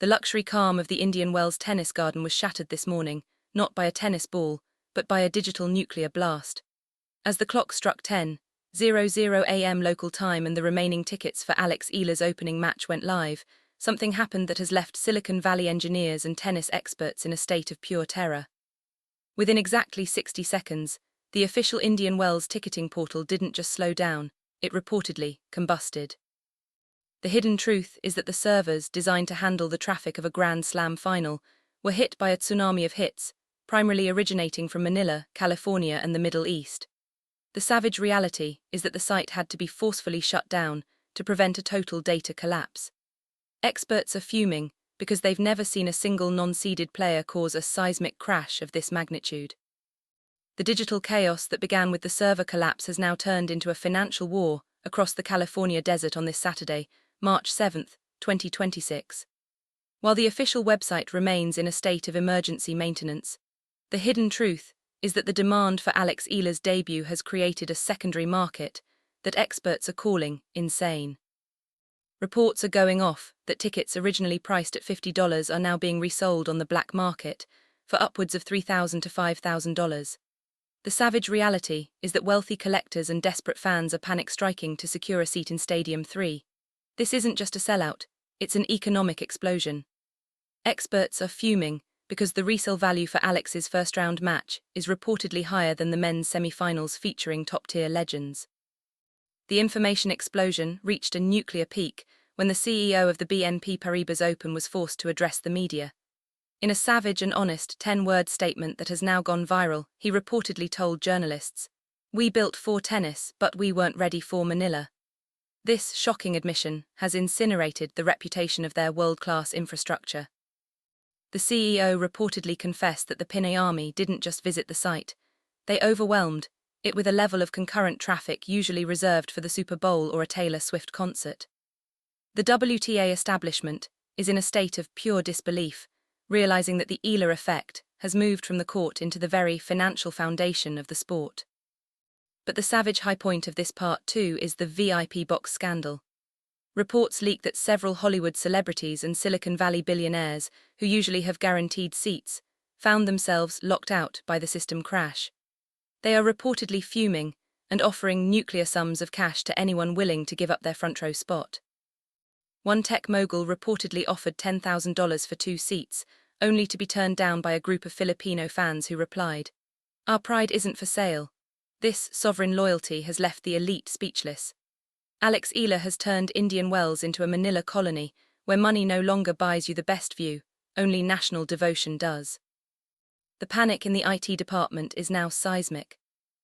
The luxury calm of the Indian Wells tennis garden was shattered this morning, not by a tennis ball, but by a digital nuclear blast. As the clock struck 10:00 a.m. local time and the remaining tickets for Alex Eala's opening match went live, something happened that has left Silicon Valley engineers and tennis experts in a state of pure terror. Within exactly 60 seconds, the official Indian Wells ticketing portal didn't just slow down, it reportedly combusted. The hidden truth is that the servers, designed to handle the traffic of a Grand Slam final, were hit by a tsunami of hits, primarily originating from Manila, California and the Middle East. The savage reality is that the site had to be forcefully shut down to prevent a total data collapse. Experts are fuming because they've never seen a single non-seeded player cause a seismic crash of this magnitude. The digital chaos that began with the server collapse has now turned into a financial war across the California desert on this Saturday, March 7, 2026. While the official website remains in a state of emergency maintenance, the hidden truth is that the demand for Alex Eala's debut has created a secondary market that experts are calling insane. Reports are going off that tickets originally priced at $50 are now being resold on the black market for upwards of $3,000 to $5,000. The savage reality is that wealthy collectors and desperate fans are panic-striking to secure a seat in Stadium 3. This isn't just a sellout, it's an economic explosion. Experts are fuming because the resale value for Alex's first-round match is reportedly higher than the men's semi-finals featuring top-tier legends. The information explosion reached a nuclear peak when the CEO of the BNP Paribas Open was forced to address the media. In a savage and honest 10-word statement that has now gone viral, he reportedly told journalists, "We built for tennis, but we weren't ready for Manila." This shocking admission has incinerated the reputation of their world-class infrastructure. The CEO reportedly confessed that the Pinoy Army didn't just visit the site, they overwhelmed it with a level of concurrent traffic usually reserved for the Super Bowl or a Taylor Swift concert. The WTA establishment is in a state of pure disbelief, realizing that the Eala effect has moved from the court into the very financial foundation of the sport. But the savage high point of this part too is the VIP box scandal. Reports leak that several Hollywood celebrities and Silicon Valley billionaires, who usually have guaranteed seats, found themselves locked out by the system crash. They are reportedly fuming and offering nuclear sums of cash to anyone willing to give up their front row spot. One tech mogul reportedly offered $10,000 for 2 seats, only to be turned down by a group of Filipino fans who replied, "Our pride isn't for sale." This sovereign loyalty has left the elite speechless. Alex Eala has turned Indian Wells into a Manila colony, where money no longer buys you the best view, only national devotion does. The panic in the IT department is now seismic.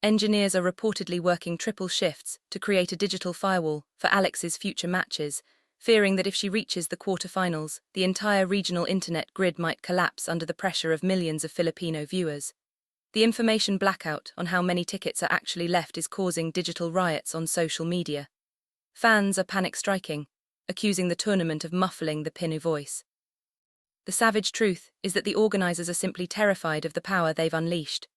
Engineers are reportedly working triple shifts to create a digital firewall for Alex's future matches, fearing that if she reaches the quarterfinals, the entire regional internet grid might collapse under the pressure of millions of Filipino viewers. The information blackout on how many tickets are actually left is causing digital riots on social media. Fans are panic-striking, accusing the tournament of muffling the Pinoy voice. The savage truth is that the organizers are simply terrified of the power they've unleashed.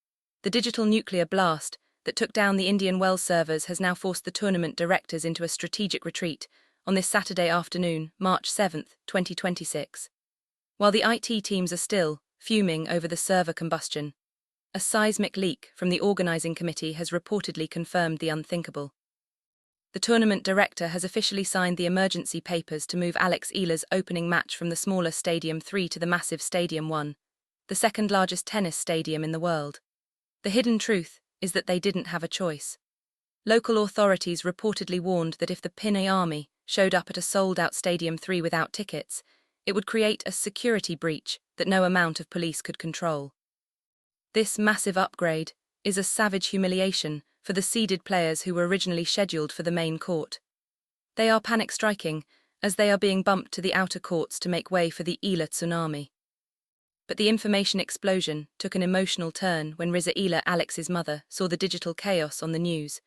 The digital nuclear blast that took down the Indian Wells servers has now forced the tournament directors into a strategic retreat on this Saturday afternoon, March 7, 2026. While the IT teams are still fuming over the server combustion, a seismic leak from the organizing committee has reportedly confirmed the unthinkable. The tournament director has officially signed the emergency papers to move Alex Eala's opening match from the smaller Stadium 3 to the massive Stadium 1, the second largest tennis stadium in the world. The hidden truth is that they didn't have a choice. Local authorities reportedly warned that if the Pinoy Army showed up at a sold-out Stadium 3 without tickets, it would create a security breach that no amount of police could control. This massive upgrade is a savage humiliation for the seeded players who were originally scheduled for the main court. They are panic-striking as they are being bumped to the outer courts to make way for the Eala tsunami. But the information explosion took an emotional turn when Resale Scandal, Alex's mother, saw the digital chaos on the news.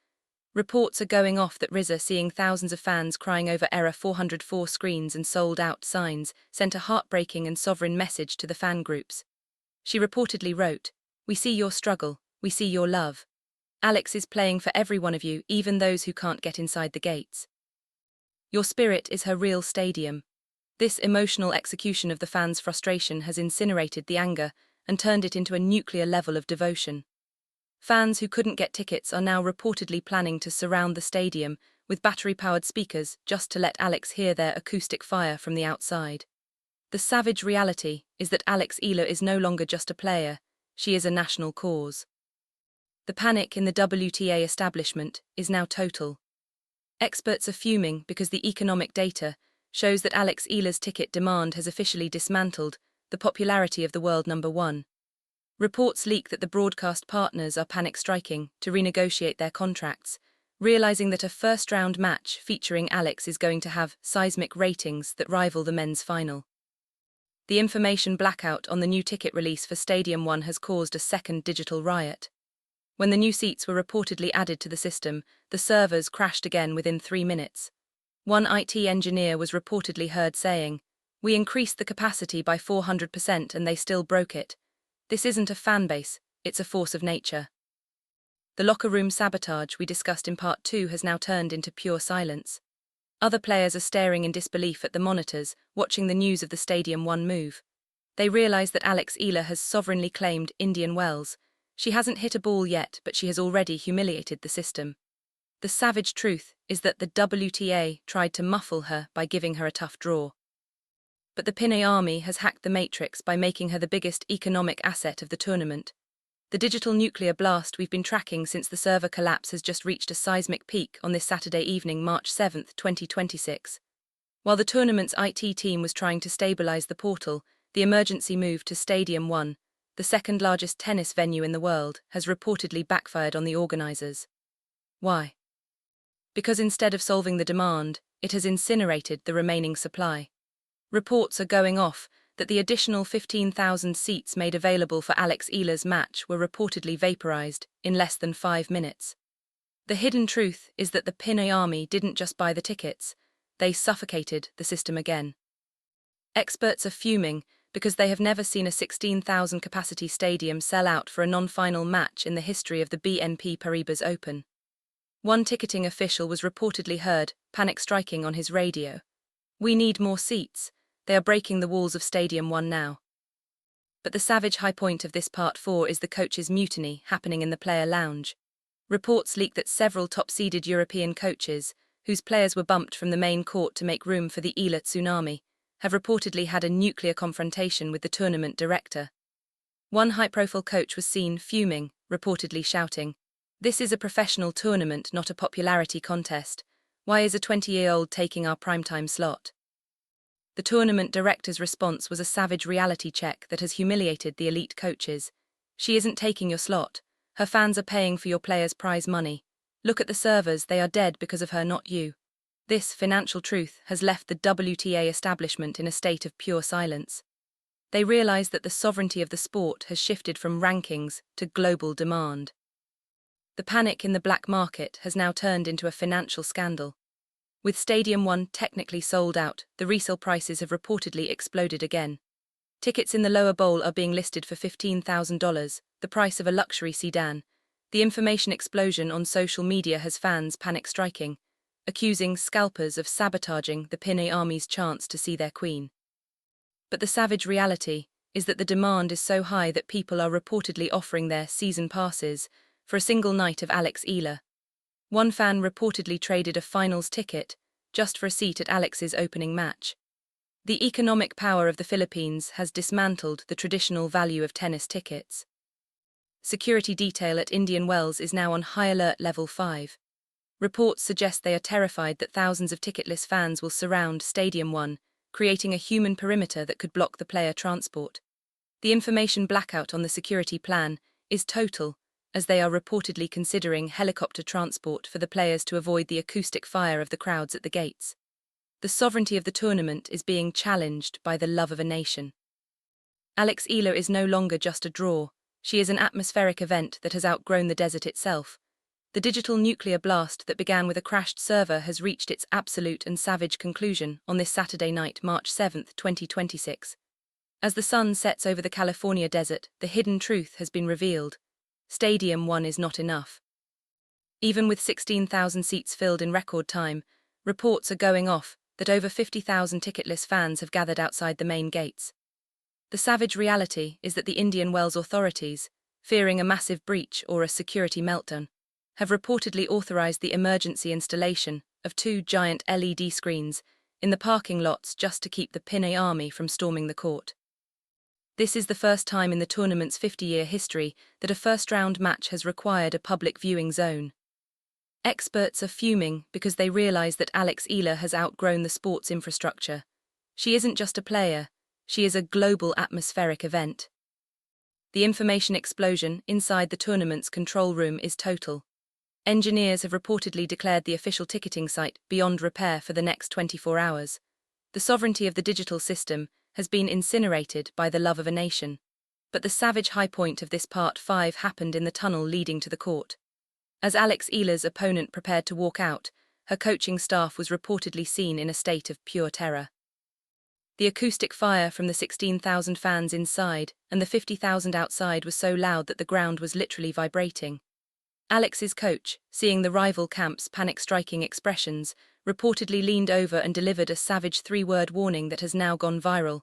Reports are going off that Resale, seeing thousands of fans crying over error 404 screens and sold-out signs, sent a heartbreaking and sovereign message to the fan groups. She reportedly wrote, "We see your struggle, we see your love. Alex is playing for every one of you, even those who can't get inside the gates. Your spirit is her real stadium. This emotional execution of the fans' frustration has incinerated the anger and turned it into a nuclear level of devotion. Fans who couldn't get tickets are now reportedly planning to surround the stadium with battery-powered speakers just to let Alex hear their acoustic fire from the outside. The savage reality is that Alex Eala is no longer just a player, she is a national cause. The panic in the WTA establishment is now total. Experts are fuming because the economic data shows that Alex Eala's ticket demand has officially dismantled the popularity of the world number one. Reports leak that the broadcast partners are panic-striking to renegotiate their contracts, realizing that a first-round match featuring Alex is going to have seismic ratings that rival the men's final. The information blackout on the new ticket release for Stadium 1 has caused a second digital riot. When the new seats were reportedly added to the system, the servers crashed again within 3 minutes. One IT engineer was reportedly heard saying, "We increased the capacity by 400% and they still broke it. This isn't a fan base, it's a force of nature." The locker room sabotage we discussed in part 2 has now turned into pure silence. Other players are staring in disbelief at the monitors, watching the news of the Stadium 1 move. They realize that Alex Eala has sovereignly claimed Indian Wells. She hasn't hit a ball yet, but she has already humiliated the system. The savage truth is that the WTA tried to muffle her by giving her a tough draw. But the Pinoy Army has hacked the matrix by making her the biggest economic asset of the tournament. The digital nuclear blast we've been tracking since the server collapse has just reached a seismic peak on this Saturday evening, March 7, 2026. While the tournament's IT team was trying to stabilize the portal, the emergency move to Stadium 1, the second largest tennis venue in the world, has reportedly backfired on the organizers. Why? Because instead of solving the demand, it has incinerated the remaining supply. Reports are going off that the additional 15,000 seats made available for Alex Eala's match were reportedly vaporized in less than 5 minutes. The hidden truth is that the Pinoy Army didn't just buy the tickets, they suffocated the system again. Experts are fuming because they have never seen a 16,000 capacity stadium sell out for a non-final match in the history of the BNP Paribas Open. One ticketing official was reportedly heard panic-striking on his radio. "We need more seats. They are breaking the walls of Stadium 1 now." But the savage high point of this part 4 is the coaches' mutiny happening in the player lounge. Reports leak that several top-seeded European coaches, whose players were bumped from the main court to make room for the Eala tsunami, have reportedly had a nuclear confrontation with the tournament director. One high-profile coach was seen fuming, reportedly shouting, "This is a professional tournament, not a popularity contest. Why is a 20-year-old taking our primetime slot?" The tournament director's response was a savage reality check that has humiliated the elite coaches. "She isn't taking your slot. Her fans are paying for your players' prize money. Look at the servers, they are dead because of her, not you." This financial truth has left the WTA establishment in a state of pure silence. They realize that the sovereignty of the sport has shifted from rankings to global demand. The panic in the black market has now turned into a financial scandal. With Stadium 1 technically sold out, the resale prices have reportedly exploded again. Tickets in the lower bowl are being listed for $15,000, the price of a luxury sedan. The information explosion on social media has fans panic-striking, accusing scalpers of sabotaging the Pinoy Army's chance to see their queen. But the savage reality is that the demand is so high that people are reportedly offering their season passes for a single night of Alex Eala. One fan reportedly traded a finals ticket just for a seat at Alex's opening match. The economic power of the Philippines has dismantled the traditional value of tennis tickets. Security detail at Indian Wells is now on high alert level 5. Reports suggest they are terrified that thousands of ticketless fans will surround Stadium 1, creating a human perimeter that could block the player transport. The information blackout on the security plan is total, as they are reportedly considering helicopter transport for the players to avoid the acoustic fire of the crowds at the gates. The sovereignty of the tournament is being challenged by the love of a nation. Alex Eala is no longer just a draw, she is an atmospheric event that has outgrown the desert itself. The digital nuclear blast that began with a crashed server has reached its absolute and savage conclusion on this Saturday night, March 7, 2026. As the sun sets over the California desert, the hidden truth has been revealed. Stadium 1 is not enough. Even with 16,000 seats filled in record time, reports are going off that over 50,000 ticketless fans have gathered outside the main gates. The savage reality is that the Indian Wells authorities, fearing a massive breach or a security meltdown, have reportedly authorized the emergency installation of 2 giant LED screens in the parking lots just to keep the Pinoy Army from storming the court. This is the first time in the tournament's 50-year history that a first-round match has required a public viewing zone. Experts are fuming because they realize that Alex Eala has outgrown the sports infrastructure. She isn't just a player, she is a global atmospheric event. The information explosion inside the tournament's control room is total. Engineers have reportedly declared the official ticketing site beyond repair for the next 24 hours. The sovereignty of the digital system has been incinerated by the love of a nation. But the savage high point of this Part 5 happened in the tunnel leading to the court. As Alex Eala's opponent prepared to walk out, her coaching staff was reportedly seen in a state of pure terror. The acoustic fire from the 16,000 fans inside and the 50,000 outside was so loud that the ground was literally vibrating. Alex's coach, seeing the rival camp's panic-striking expressions, reportedly leaned over and delivered a savage 3-word warning that has now gone viral.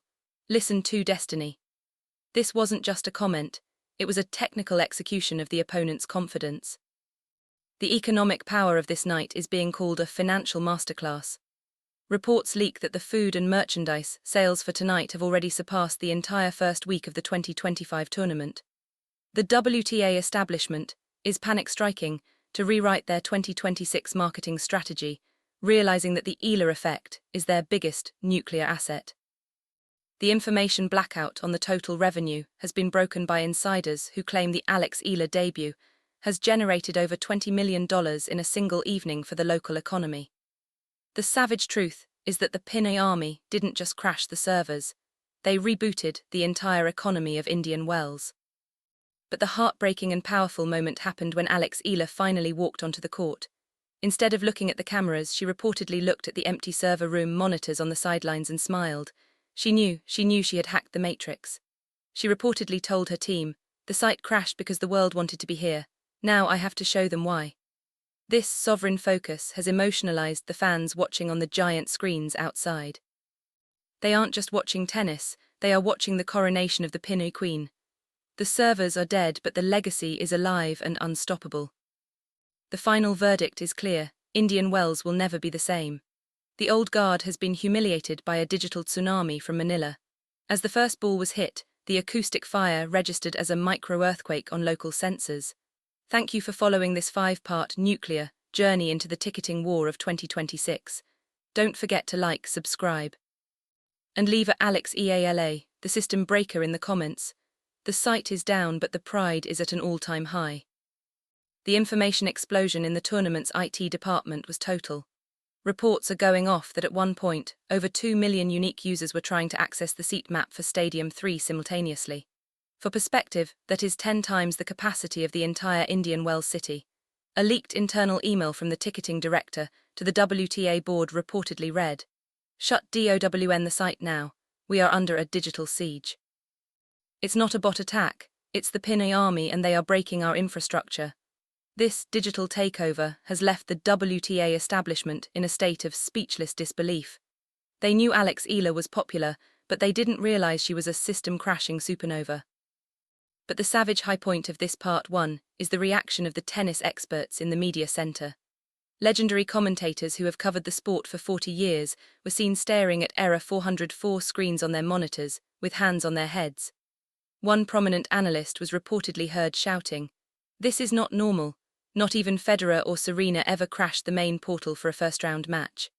Listen to destiny. This wasn't just a comment, it was a technical execution of the opponent's confidence. The economic power of this night is being called a financial masterclass. Reports leak that the food and merchandise sales for tonight have already surpassed the entire first week of the 2025 tournament. The WTA establishment is panic-striking to rewrite their 2026 marketing strategy, realizing that the Eala effect is their biggest nuclear asset. The information blackout on the total revenue has been broken by insiders who claim the Alex Eala debut has generated over $20 million in a single evening for the local economy. The savage truth is that the Pinoy Army didn't just crash the servers, they rebooted the entire economy of Indian Wells. But the heartbreaking and powerful moment happened when Alex Eala finally walked onto the court. Instead of looking at the cameras, she reportedly looked at the empty server room monitors on the sidelines and smiled. She knew she had hacked the matrix. She reportedly told her team, "The site crashed because the world wanted to be here. Now I have to show them why." This sovereign focus has emotionalized the fans watching on the giant screens outside. They aren't just watching tennis, they are watching the coronation of the Pinoy Queen. The servers are dead, but the legacy is alive and unstoppable. The final verdict is clear: Indian Wells will never be the same. The old guard has been humiliated by a digital tsunami from Manila. As the first ball was hit, the acoustic fire registered as a micro-earthquake on local sensors. Thank you for following this 5-part nuclear journey into the ticketing war of 2026. Don't forget to like, subscribe, and leave a Alex Eala, the system breaker, in the comments. The site is down, but the pride is at an all-time high. The information explosion in the tournament's IT department was total. Reports are going off that at one point, over 2 million unique users were trying to access the seat map for Stadium 3 simultaneously. For perspective, that is 10 times the capacity of the entire Indian Wells city. A leaked internal email from the ticketing director to the WTA board reportedly read, "Shut down the site now, we are under a digital siege." It's not a bot attack, it's the Pinoy Army, and they are breaking our infrastructure. This digital takeover has left the WTA establishment in a state of speechless disbelief. They knew Alex Eala was popular, but they didn't realize she was a system-crashing supernova. But the savage high point of this Part 1 is the reaction of the tennis experts in the media center. Legendary commentators who have covered the sport for 40 years were seen staring at error 404 screens on their monitors, with hands on their heads. One prominent analyst was reportedly heard shouting, "This is not normal. Not even Federer or Serena ever crashed the main portal for a first-round match."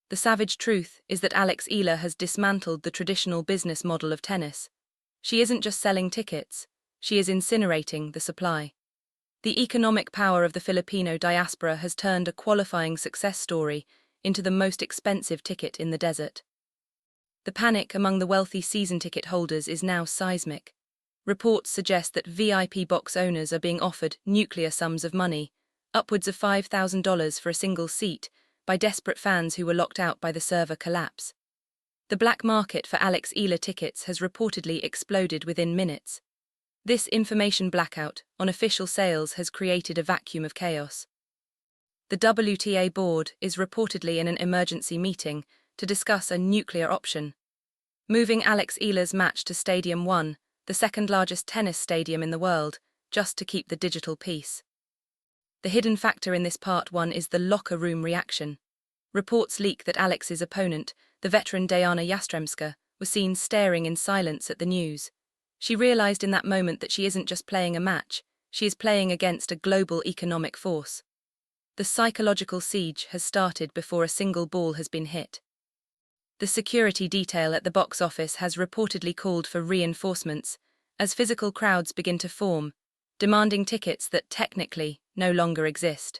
The savage truth is that Alex Eala has dismantled the traditional business model of tennis. She isn't just selling tickets, she is incinerating the supply. The economic power of the Filipino diaspora has turned a qualifying success story into the most expensive ticket in the desert. The panic among the wealthy season ticket holders is now seismic. Reports suggest that VIP box owners are being offered nuclear sums of money, upwards of $5,000 for a single seat, by desperate fans who were locked out by the server collapse. The black market for Alex Eala tickets has reportedly exploded within minutes. This information blackout on official sales has created a vacuum of chaos. The WTA board is reportedly in an emergency meeting to discuss a nuclear option. Moving Alex Eala's match to Stadium 1, the second-largest tennis stadium in the world, just to keep the digital peace. The hidden factor in this Part 1 is the locker room reaction. Reports leak that Alex's opponent, the veteran Diana Yastremska, was seen staring in silence at the news. She realized in that moment that she isn't just playing a match, she is playing against a global economic force. The psychological siege has started before a single ball has been hit. The security detail at the box office has reportedly called for reinforcements as physical crowds begin to form, demanding tickets that technically no longer exist.